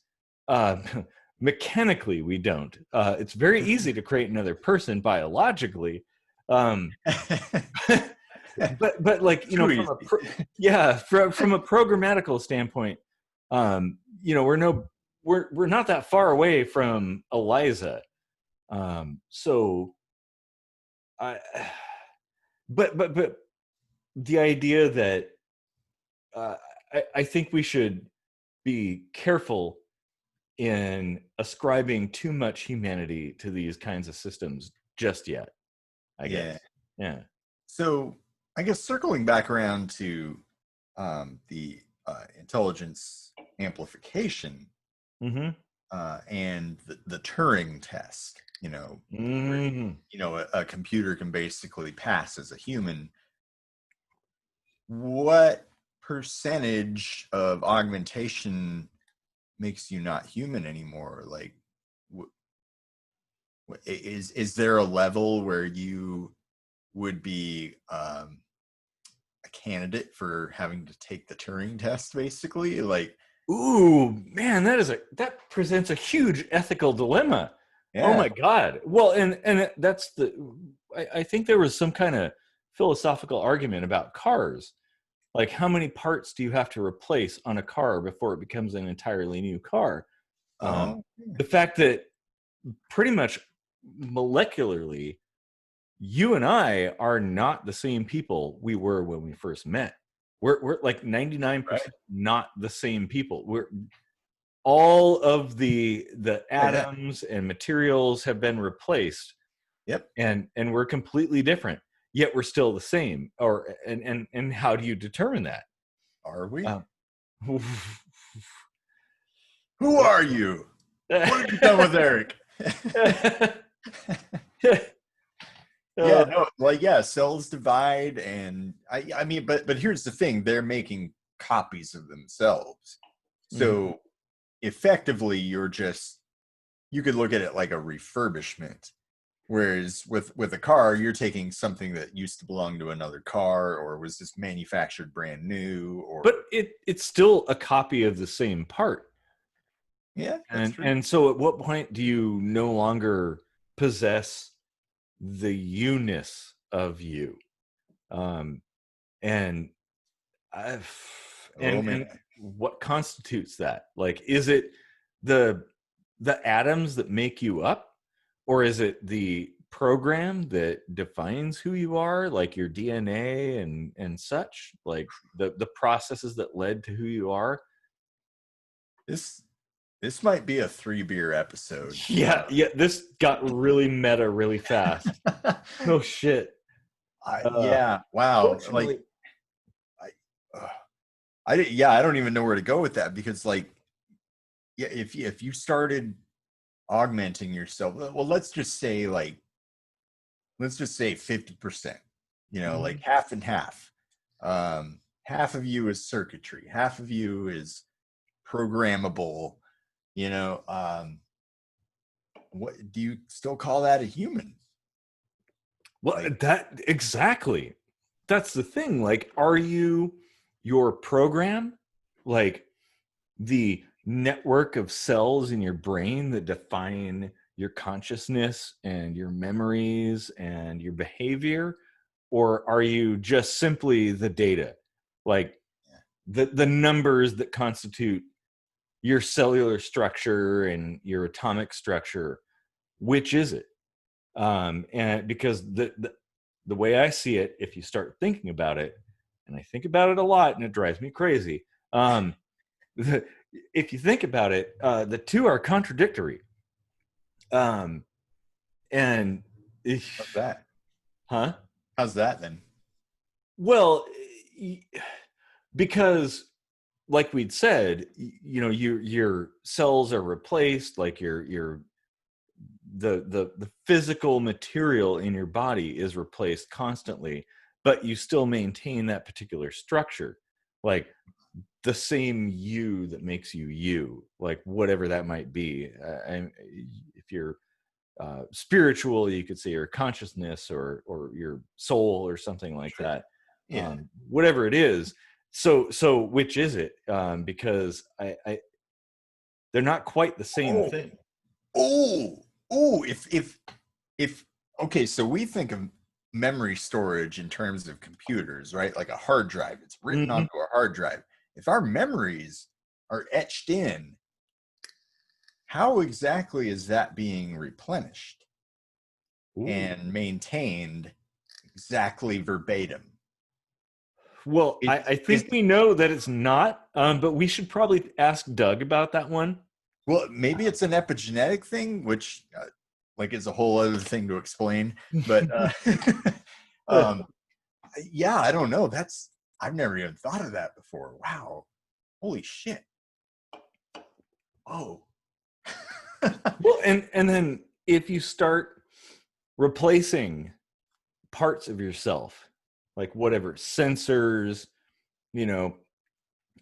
mechanically we don't. It's very easy to create another person biologically. But like, from a programmatical standpoint, we're not that far away from Eliza. So but the idea that I think we should be careful in ascribing too much humanity to these kinds of systems just yet, I guess. Yeah. So I guess circling back around to the intelligence amplification and the Turing test, where, a computer can basically pass as a human. What percentage of augmentation makes you not human anymore? Like, is there a level where you would be a candidate for having to take the Turing test, basically? Like, ooh, man, that presents a huge ethical dilemma. yeah. Oh my God. Well, and that's I think there was some kind of philosophical argument about cars. Like, how many parts do you have to replace on a car before it becomes an entirely new car? The fact that pretty much molecularly, you and I are not the same people we were when we first met. We're like 99% not the same people. We're all of the atoms and materials have been replaced. Yep. And we're completely different, yet we're still the same. And how do you determine that? Are we? Who are you? What have you done with Eric? Cells divide, and I mean, but here's the thing: they're making copies of themselves. So effectively, you could look at it like a refurbishment. Whereas with a car, you're taking something that used to belong to another car or was just manufactured brand new. But it's still a copy of the same part. Yeah, that's true. And so at what point do you no longer possess the you-ness of you? And what constitutes that? Like, is it the atoms that make you up? Or is it the program that defines who you are, like your DNA and such, like the processes that led to who you are? This might be a 3-beer episode. Yeah, this got really meta really fast. No shit. Wow. Like, I don't even know where to go with that, because if you started augmenting yourself, well, let's just say 50%, like half and half. Half of you is circuitry, half of you is programmable. What do you still call that a human? Well, exactly. That's the thing. Like, are you your program? Like the network of cells in your brain that define your consciousness and your memories and your behavior? or are you just simply the data, like the numbers that constitute your cellular structure and your atomic structure? Which is it? And because the way I see it, if you start thinking about it, and I think about it a lot, and it drives me crazy. If you think about it, the two are contradictory. And How's that? Huh? How's that then? Well, because like we'd said, you know, your cells are replaced, like the physical material in your body is replaced constantly, but you still maintain that particular structure, like the same you that makes you, like whatever that might be. If you're spiritual, you could say your consciousness or your soul or something like that. Yeah. Whatever it is. So which is it? Because I they're not quite the same thing. If okay, so we think of memory storage in terms of computers, right? Like a hard drive. It's written onto a hard drive. If our memories are etched in, how exactly is that being replenished and maintained exactly verbatim? Well, I think we know that it's not, but we should probably ask Doug about that one. Well, maybe it's an epigenetic thing, which like is a whole other thing to explain. But yeah, I don't know. I've never even thought of that before. Wow, holy shit! Oh, Well, and then if you start replacing parts of yourself, like whatever sensors, you know,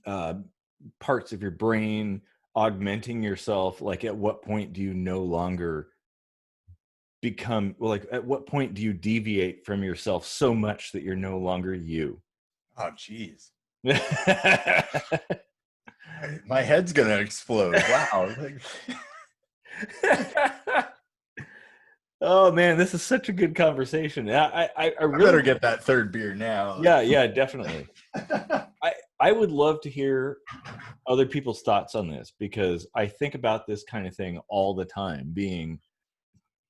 uh, parts of your brain, augmenting yourself, like at what point do you no longer become, well, like at what point do you deviate from yourself so much that you're no longer you? oh, geez. My head's gonna explode. Wow. Oh man, this is such a good conversation. I really better get that third beer now. Yeah, definitely. I would love to hear other people's thoughts on this, because I think about this kind of thing all the time, being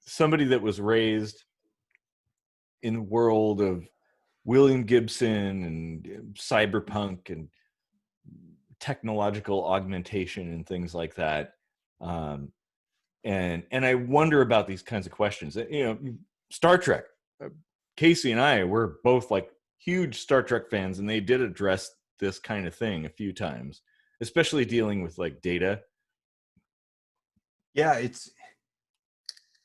somebody that was raised in the world of William Gibson and cyberpunk and technological augmentation and things like that. And I wonder about these kinds of questions. You know, Star Trek. Casey and I were both like huge Star Trek fans, and they did address this kind of thing a few times, especially dealing with like data. Yeah,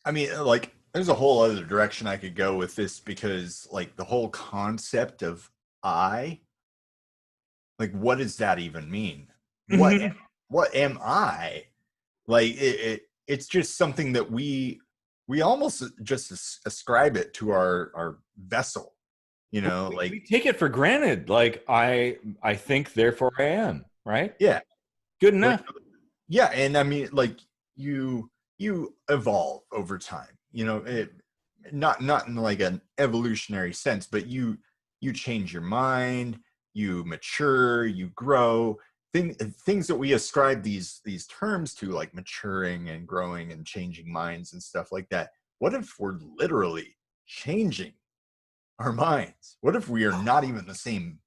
I mean, like, there's a whole other direction I could go with this, because like the whole concept of I, like, what does that even mean? What am I? Like it's just something that we almost just ascribe it to our vessel, you know, like We take it for granted. Like I think, therefore I am. Right? yeah, Good like enough. yeah, and I mean, like you evolve over time, you know, not in like an evolutionary sense, but you change your mind, you mature, you grow. Things that we ascribe these terms to, like maturing and growing and changing minds and stuff like that. What if we're literally changing our minds? What if we are not even the same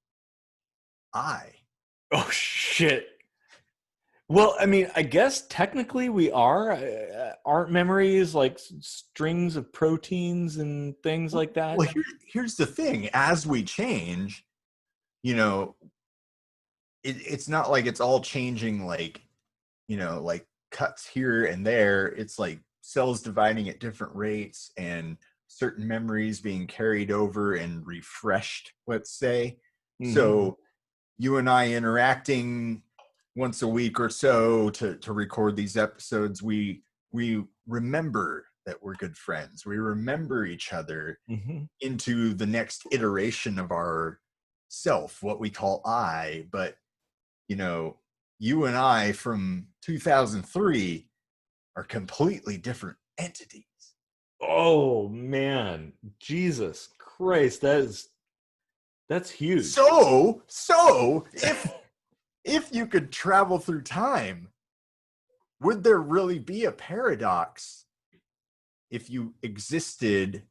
I? Oh shit. Well, I mean, I guess technically we are. Aren't memories like strings of proteins and things like that? Well, here's the thing: as we change, you know, it's not like it's all changing, like, you know, like cuts here and there. It's like cells dividing at different rates and certain memories being carried over and refreshed, let's say. So you and I interacting once a week or so to record these episodes, we remember that we're good friends. We remember each other into the next iteration of our self, what we call I. But you know, you and I from 2003 are completely different entities. Oh man, Jesus Christ, that's huge. So if you could travel through time, would there really be a paradox if you existed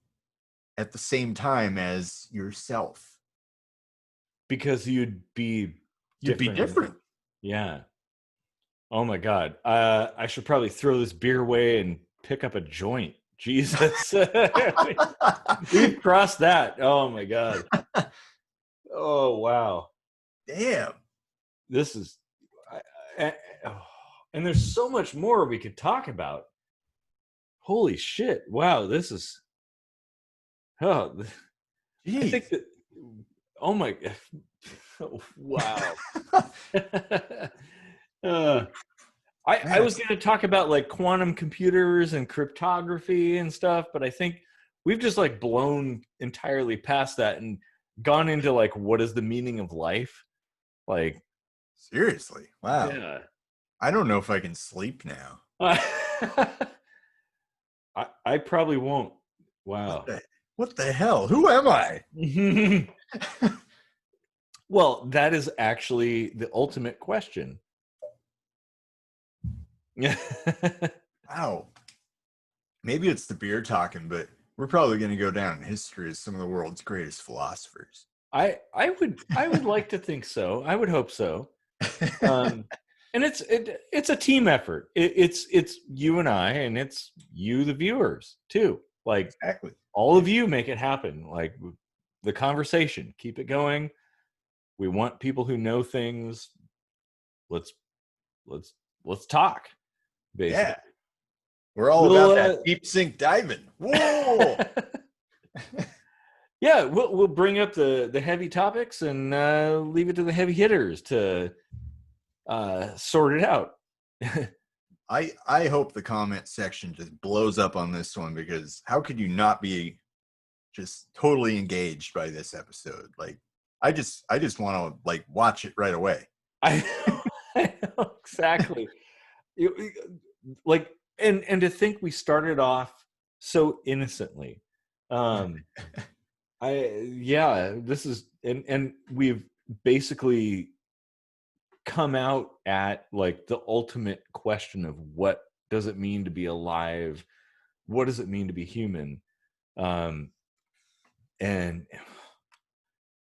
at the same time as yourself? Because you'd be different. Yeah. Oh my God. I should probably throw this beer away and pick up a joint. Jesus. We've crossed that. Oh my God. Oh wow. Damn. This is and there's so much more we could talk about. Holy shit. Wow, this is I think that oh my wow. I was going to talk about like quantum computers and cryptography and stuff, but I think we've just like blown entirely past that and gone into like what is the meaning of life? Like seriously. Wow. Yeah. I don't know if I can sleep now. I probably won't. Wow. What the hell? Who am I? Well, that is actually the ultimate question. Wow. Maybe it's the beer talking, but we're probably going to go down in history as some of the world's greatest philosophers. I would like to think so. I would hope so. And it's a team effort. It's you and I, and it's you, the viewers, too. Like exactly. All of you make it happen. Like the conversation, keep it going. We want people who know things. Let's talk. Basically. Yeah. We're all about that deep sink diving. Whoa. Yeah, we'll bring up the heavy topics and leave it to the heavy hitters to sort it out. I hope the comment section just blows up on this one, because how could you not be just totally engaged by this episode? Like, I just want to like watch it right away. I know exactly. Like, and to think we started off so innocently. This is and we've basically come out at like the ultimate question of what does it mean to be alive? What does it mean to be human? And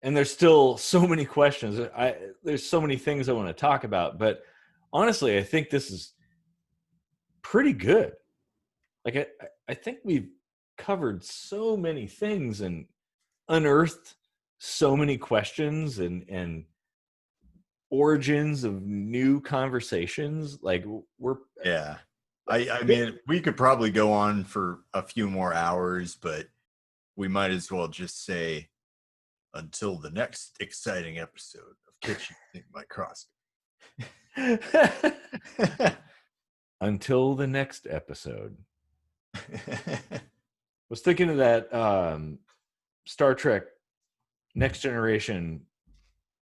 there's still so many questions. There's so many things I want to talk about, but honestly, I think this is pretty good. Like I think we've covered so many things and unearthed so many questions and origins of new conversations. Like I mean, we could probably go on for a few more hours, but we might as well just say until the next exciting episode of Kitchen Sink Microscopy. Until the next episode. I was thinking of that Star Trek Next Generation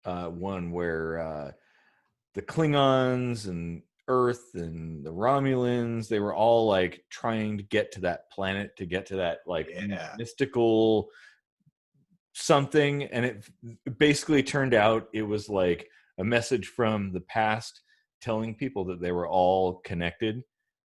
one where the Klingons and Earth and the Romulans, they were all like trying to get to that planet, to get to that like mystical something, and it basically turned out it was like a message from the past telling people that they were all connected.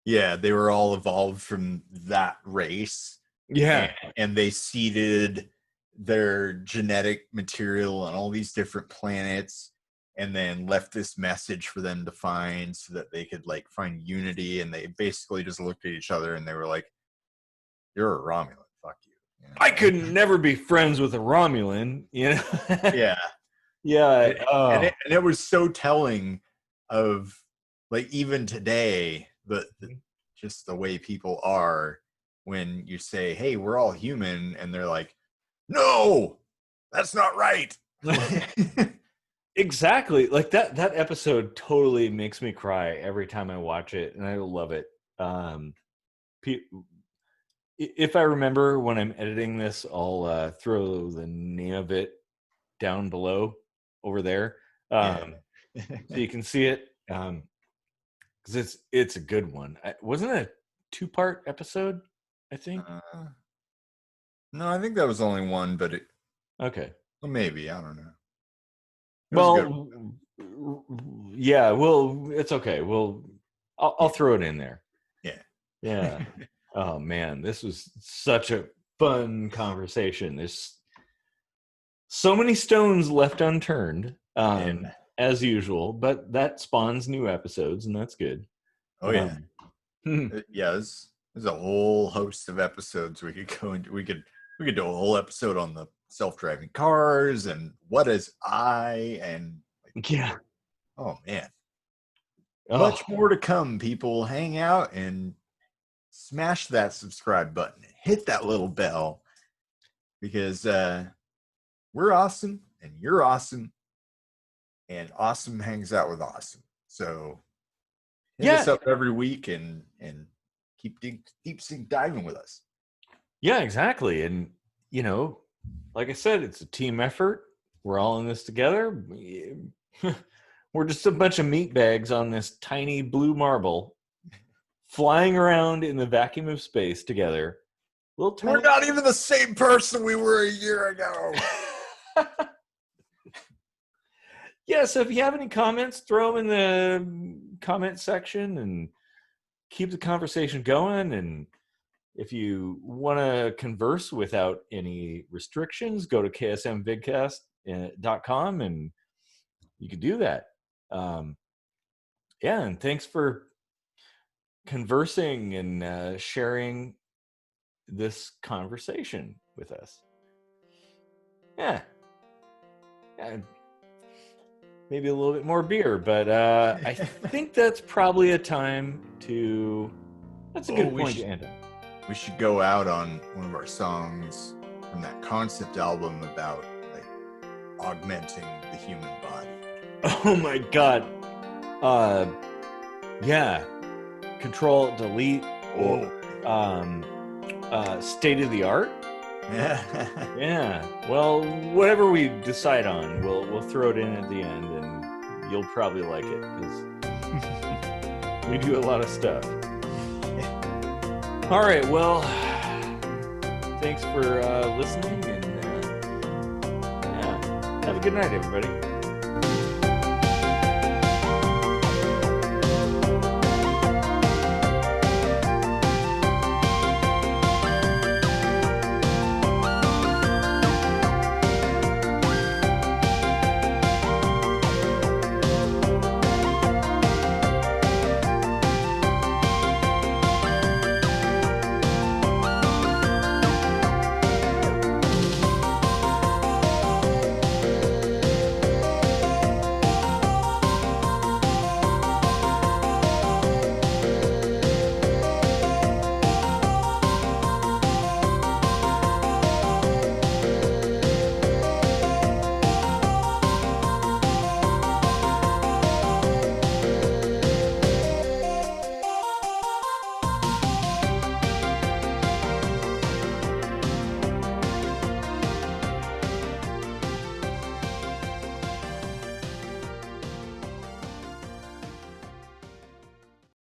Yeah, they were all evolved from that race. Yeah. And they seeded their genetic material on all these different planets, and then left this message for them to find so that they could like find unity. And they basically just looked at each other and they were like, "You're a Romulan, fuck you." You know? I could never be friends with a Romulan, you know? Yeah. Yeah. And it was so telling of like even today, just the way people are when you say, "Hey, we're all human," and they're like, "No, that's not right." Exactly. Like that episode totally makes me cry every time I watch it, and I love it. If I remember when I'm editing this, I'll throw the name of it down below over there, so you can see it. Because it's a good one. Wasn't it a 2-part episode? I think. No, I think that was only one, but Okay. well, maybe, I don't know. Well, yeah. Well, it's okay. I'll throw it in there. Yeah. Yeah. Oh man, this was such a fun conversation. There's so many stones left unturned, as usual, but that spawns new episodes, and that's good. Oh yeah. Yeah, there's a whole host of episodes we could go into. We could do a whole episode on the self-driving cars and what is I and yeah. Oh man. Much more to come, people. Hang out and smash that subscribe button. Hit that little bell because we're awesome and you're awesome and awesome hangs out with awesome. So hit us up every week and keep diving with us. Yeah, exactly. And like I said, it's a team effort. We're all in this together. We're just a bunch of meat bags on this tiny blue marble flying around in the vacuum of space together. We're not even the same person we were a year ago. Yeah, so if you have any comments, throw them in the comment section and keep the conversation going. And if you want to converse without any restrictions, go to ksmvidcast.com and you can do that. Yeah, and thanks for conversing and sharing this conversation with us. Yeah. Maybe a little bit more beer, but I think that's probably a time to... That's a good point to end on. We should go out on one of our songs from that concept album about like augmenting the human body. Oh my god. Yeah. Control Delete or State of the Art. Yeah. Well, whatever we decide on, we'll throw it in at the end, and you'll probably like it because we do a lot of stuff. All right. Well, thanks for listening, and yeah, have a good night, everybody.